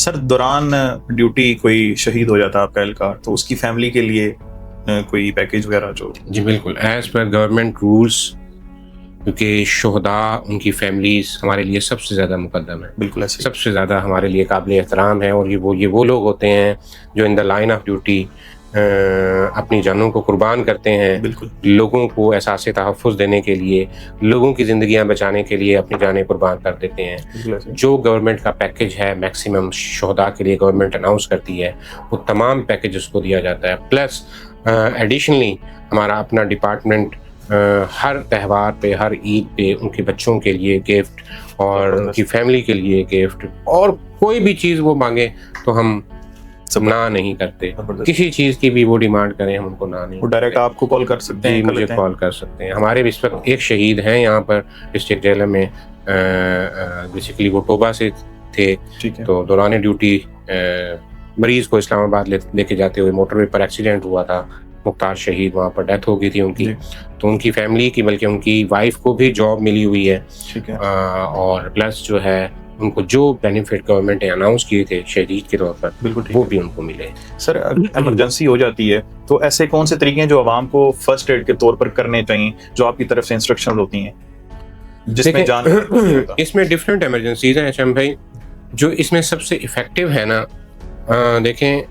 Sir दौरान duty कोई शहीद हो जाता है आपका एहलकार, तो उसकी फैमिली के लिए कोई पैकेज वगैरह जो? जी बिल्कुल, एज पर गवर्नमेंट रूल्स, क्योंकि शुहदा उनकी फैमिलीज हमारे लिए सबसे ज़्यादा मुकद्दम है। बिल्कुल ऐसे सबसे ज़्यादा हमारे लिए काबिल एहतराम है, और ये वो लोग होते हैं जो in the line of duty अपनी जानों को कुर्बान करते हैं, बिल्कुल लोगों को एहसास तहफ़्फ़ुज़ देने के लिए, लोगों की ज़िंदगियां बचाने के लिए अपनी जानें कुर्बान कर देते हैं। जो गवर्नमेंट का पैकेज है मैक्सिमम शुहदा के लिए गवर्नमेंट अनाउंस करती है, वो तमाम पैकेज उसको दिया जाता है। प्लस एडिशनली हमारा अपना डिपार्टमेंट हर त्यौहार पे, हर ईद पे उनके बच्चों के लिए गिफ्ट और उनकी फैमिली के लिए गिफ्ट, और कोई भी चीज़ वो मांगे तो हम ना नहीं करते। किसी चीज़ की भी वो डिमांड करें हम उनको ना नहीं, वो डायरेक्ट आपको कॉल कर सकते हैं? मुझे कॉल कर सकते हैं। हमारे इस वक्त एक शहीद हैं यहाँ पर डिस्ट्रिक्ट जेल में, बेसिकली वो टोबा से थे, तो दौरान ड्यूटी मरीज को इस्लामाबाद लेके जाते हुए मोटरवे पर एक्सीडेंट हुआ था। मुख्तार शहीद, वहाँ पर डेथ हो गई थी उनकी। तो उनकी फैमिली की, बल्कि उनकी वाइफ को भी जॉब मिली हुई है, और प्लस जो है उनको जो बेनिफिट गवर्नमेंट ने अनाउंस किए थे शहीद के तौर पर, बिल्कुल वो भी उनको मिले। सर इमरजेंसी हो जाती है तो ऐसे कौन से तरीके हैं जो आवाम को फर्स्ट एड के तौर पर करने चाहिए, जो आपकी तरफ से इंस्ट्रक्शन होती हैं जिसमें जान? इसमें डिफरेंट इमरजेंसीज हैं एचएम भाई। जो इसमें सबसे इफेक्टिव है ना, देखें,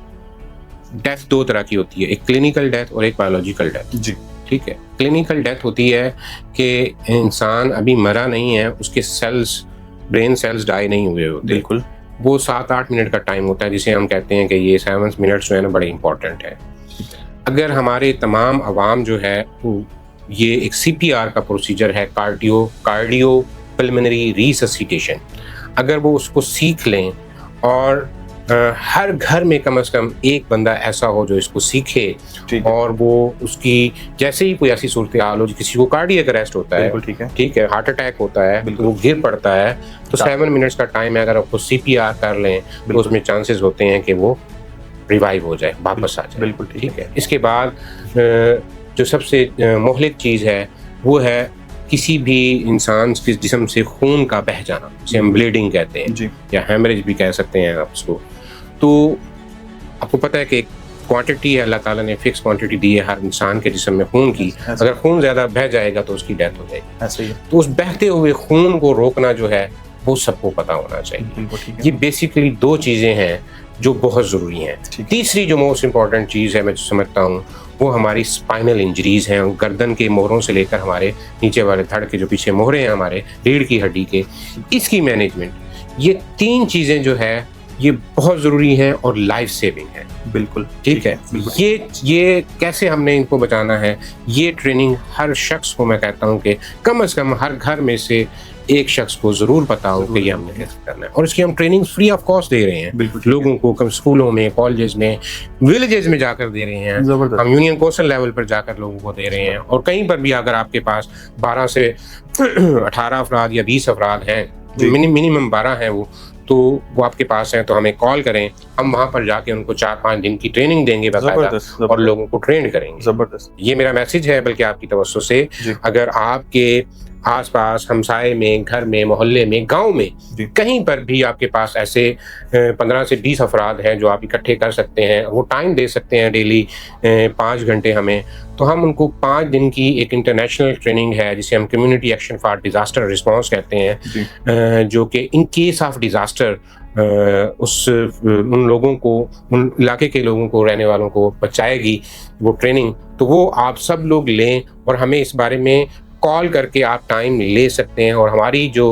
डेथ दो तरह की होती है, एक क्लिनिकल डेथ और एक बायोलॉजिकल डेथ। जी ठीक है। क्लिनिकल डेथ होती है कि इंसान अभी मरा नहीं है, उसके सेल्स, ब्रेन सेल्स डाई नहीं हुए होते। बिल्कुल। वो 7-8 मिनट का टाइम होता है, जिसे हम कहते हैं कि ये 7 मिनट्स जो है ना बड़े इंपॉर्टेंट है। अगर हमारे तमाम अवाम जो है ये एक CPR का प्रोसीजर है, कार्डियो पल्मोनरी रिससिटेशन, अगर वो उसको सीख लें और हर घर में कम से कम एक बंदा ऐसा हो जो इसको सीखे, और वो उसकी जैसे ही कोई ऐसी सूरत हाल हो, किसी को कार्डियक अरेस्ट होता है, ठीक है, हार्ट अटैक होता है, वो गिर पड़ता है, तो 7 मिनट्स का टाइम है, अगर आपको CPR कर लें तो उसमें चांसेस होते हैं कि वो रिवाइव हो जाए, वापस आ जाए। बिल्कुल ठीक है। इसके बाद जो सबसे मोहलिक चीज़ है वो है किसी भी इंसान के जिस्म से खून का बह जाना, जिसे हम ब्लीडिंग कहते हैं, या हेमरेज भी कह सकते हैं आप उसको। तो आपको पता है कि एक क्वांटिटी है, अल्लाह ताला ने फिक्स क्वांटिटी दी है हर इंसान के जिस्म में खून की। अगर खून ज़्यादा बह जाएगा तो उसकी डेथ हो जाएगी। ऐसे ही। तो उस बहते हुए खून को रोकना जो है वो सबको पता होना चाहिए। ये बेसिकली दो चीज़ें हैं जो बहुत ज़रूरी हैं। तीसरी जो मोस्ट इम्पॉर्टेंट चीज़ है, मैं समझता हूँ, वो हमारी स्पाइनल इंजरीज हैं। गर्दन के मोहरों से लेकर हमारे नीचे वाले धड़ के जो पीछे मोहरे हैं, हमारे रीढ़ की हड्डी के, इसकी मैनेजमेंट, ये 3 चीज़ें जो है ये बहुत ज़रूरी हैं और लाइफ सेविंग है। बिल्कुल ठीक है। ये कैसे हमने इनको बचाना है, ये ट्रेनिंग हर शख्स को, मैं कहता हूँ कि कम से कम हर घर में से एक शख्स को ज़रूर पता हो कि ये हमने कैसे करना है। और इसकी हम ट्रेनिंग फ्री ऑफ कॉस्ट दे रहे हैं लोगों को, कम स्कूलों में, कॉलेजेस में, विलेजेस में जाकर दे रहे हैं, हम यूनियन कोस्टल लेवल पर जाकर लोगों को दे रहे हैं। और कहीं पर भी अगर आपके पास 12 से 18 अफराद या 20 अफराद हैं, मिनिमम 12 हैं वो आपके पास हैं, तो हमें कॉल करें, हम वहाँ पर जाके उनको 4-5 दिन की ट्रेनिंग देंगे बाकायदा, और लोगों को ट्रेन करेंगे। जबरदस्त। ये मेरा मैसेज है, बल्कि आपकी तवज्जो से, अगर आपके आसपास, हमसाए में, घर में, मोहल्ले में, गांव में, कहीं पर भी आपके पास ऐसे 15 से 20 अफराद हैं जो आप इकट्ठे कर सकते हैं, वो टाइम दे सकते हैं डेली 5 घंटे हमें, तो हम उनको 5 दिन की एक इंटरनेशनल ट्रेनिंग है जिसे हम community action for disaster response कहते हैं, जो कि इन केस ऑफ डिज़ास्टर उन लोगों को, उन इलाके के लोगों को, रहने वालों को बचाएगी वो ट्रेनिंग। तो वो आप सब लोग लें और हमें इस बारे में कॉल करके आप टाइम ले सकते हैं, और हमारी जो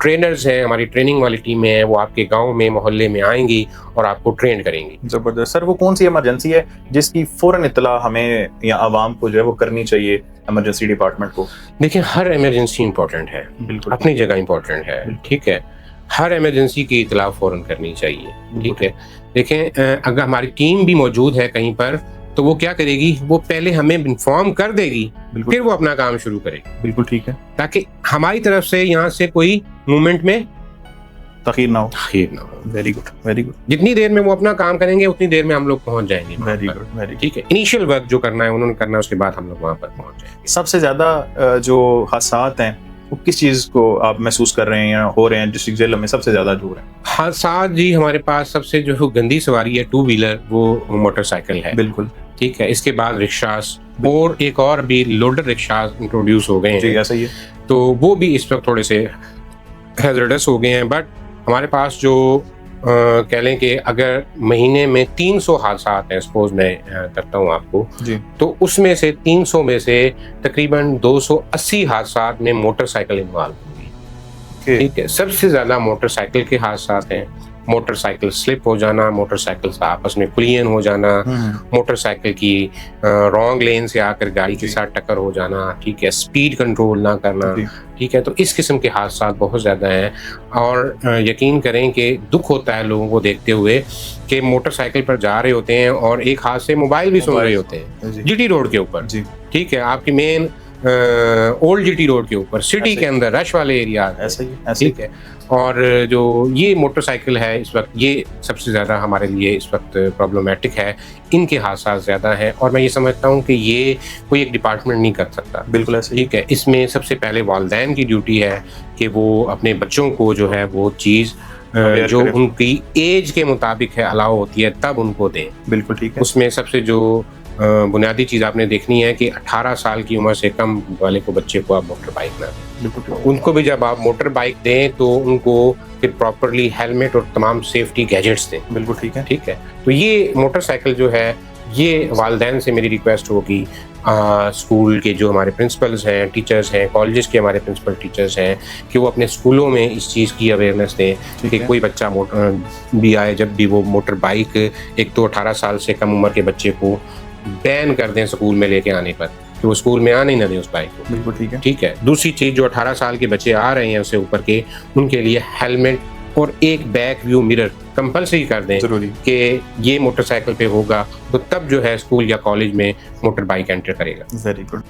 ट्रेनर्स हैं, हमारी ट्रेनिंग वाली टीमें हैं, वो आपके गांव में, मोहल्ले में आएंगी और आपको ट्रेन करेंगी। जबरदस्त। सर वो कौन सी इमरजेंसी है जिसकी फौरन इत्तला हमें या आवाम को जो है वो करनी चाहिए इमरजेंसी डिपार्टमेंट को? देखिए, हर इमरजेंसी इंपॉर्टेंट है, अपनी जगह इंपॉर्टेंट है। ठीक है। हर इमरजेंसी की इत्तला फौरन करनी चाहिए। ठीक है। देखें, अगर हमारी टीम भी मौजूद है कहीं पर, तो वो क्या करेगी, वो पहले हमें इन्फॉर्म कर देगी, फिर वो अपना काम शुरू करेगी। बिल्कुल ठीक है। ताकि हमारी तरफ से यहाँ से कोई मूवमेंट में तखीर ना हो। Very good, very good. जितनी देर में वो अपना काम करेंगे उतनी देर में हम लोग पहुंच जाएंगे। Very good, very good. ठीक है। इनिशियल वर्क जो करना है उन्होंने करना है, उसके बाद हम लोग वहाँ पर पहुंच जाएंगे। सबसे ज्यादा जो हादसात हैं वो किस चीज़ को आप महसूस कर रहे हैं या हो रहे हैं डिस्ट्रिक्ट जेलों में सबसे ज़्यादा जो हो रहा है? हादसा जी हमारे पास सबसे जो गंदी सवारी है टू व्हीलर, वो मोटरसाइकिल है। बिल्कुल। ठीक है, इसके बाद रिक्शास और एक और भी लोडर रिक्शास इंट्रोड्यूस हो गए जी, हैं, ऐसा ही है। तो वो भी इस वक्त थोड़े से हैजर्डस हो गए हैं। बट हमारे पास जो कह लें कि अगर महीने में 300 हादसा हैं, सपोज मैं करता हूँ आपको, जी। तो उसमें से 300 में से तकरीबन 280 हादसा में मोटरसाइकिल इन्वॉल्व होगी। ठीक है, सबसे ज़्यादा मोटरसाइकिल के हादसा हैं। मोटरसाइकिल स्लिप हो जाना, मोटरसाइकिल का आपस में कुलियन हो जाना, मोटरसाइकिल की रॉन्ग लेन से आकर गाड़ी के साथ टक्कर हो जाना, ठीक है, स्पीड कंट्रोल ना करना, ठीक है। तो इस किस्म के हादसा बहुत ज़्यादा हैं और यकीन करें कि दुख होता है लोगों को देखते हुए कि मोटरसाइकिल पर जा रहे होते हैं और एक हाथ से मोबाइल भी सुन रहे होते हैं जीटी रोड के ऊपर। ठीक है, आपकी मेन ओल्ड जीटी रोड के ऊपर सिटी के अंदर रश वाले एरिया, ठीक है। और जो ये मोटरसाइकिल है इस वक्त, ये सबसे ज़्यादा हमारे लिए इस वक्त प्रॉब्लमेटिक है। इनके हादसा ज़्यादा हैं और मैं ये समझता हूँ कि ये कोई एक डिपार्टमेंट नहीं कर सकता। बिल्कुल ऐसे, ठीक है। इसमें सबसे पहले वालिदैन की ड्यूटी है कि वो अपने बच्चों को जो है वो चीज़ जो उनकी एज के मुताबिक है अलाउ होती है तब उनको दें। बिल्कुल ठीक है। उसमें सबसे जो बुनियादी चीज़ आपने देखनी है कि 18 साल की उम्र से कम वाले को बच्चे को आप मोटर बाइक ना दें। उनको भी जब आप मोटर बाइक दें तो उनको फिर प्रॉपरली हेलमेट और तमाम सेफ्टी गैजेट्स दें। बिल्कुल ठीक है। ठीक है, तो ये मोटरसाइकिल जो है, ये वालिदैन से मेरी रिक्वेस्ट होगी, स्कूल के जो हमारे प्रिंसिपल्स हैं, टीचर्स हैं, कॉलेजेस के हमारे प्रिंसिपल टीचर्स हैं, कि वो अपने स्कूलों में इस चीज़ की अवेयरनेस दें कि कोई बच्चा भी आए, जब भी वो मोटर बाइक, एक तो 18 साल से कम उम्र के बच्चे को बैन कर दें स्कूल में लेके आने पर, कि वो स्कूल में आने ही ना दें उस बाइक को। बिल्कुल ठीक है। ठीक है। दूसरी चीज़, जो 18 साल के बच्चे आ रहे हैं उससे ऊपर के, उनके लिए हेलमेट और एक बैक व्यू मिरर कंपलसरी कर दें कि ये मोटरसाइकिल पे होगा तो तब जो है स्कूल या कॉलेज में मोटर बाइक एंटर करेगा। Very good.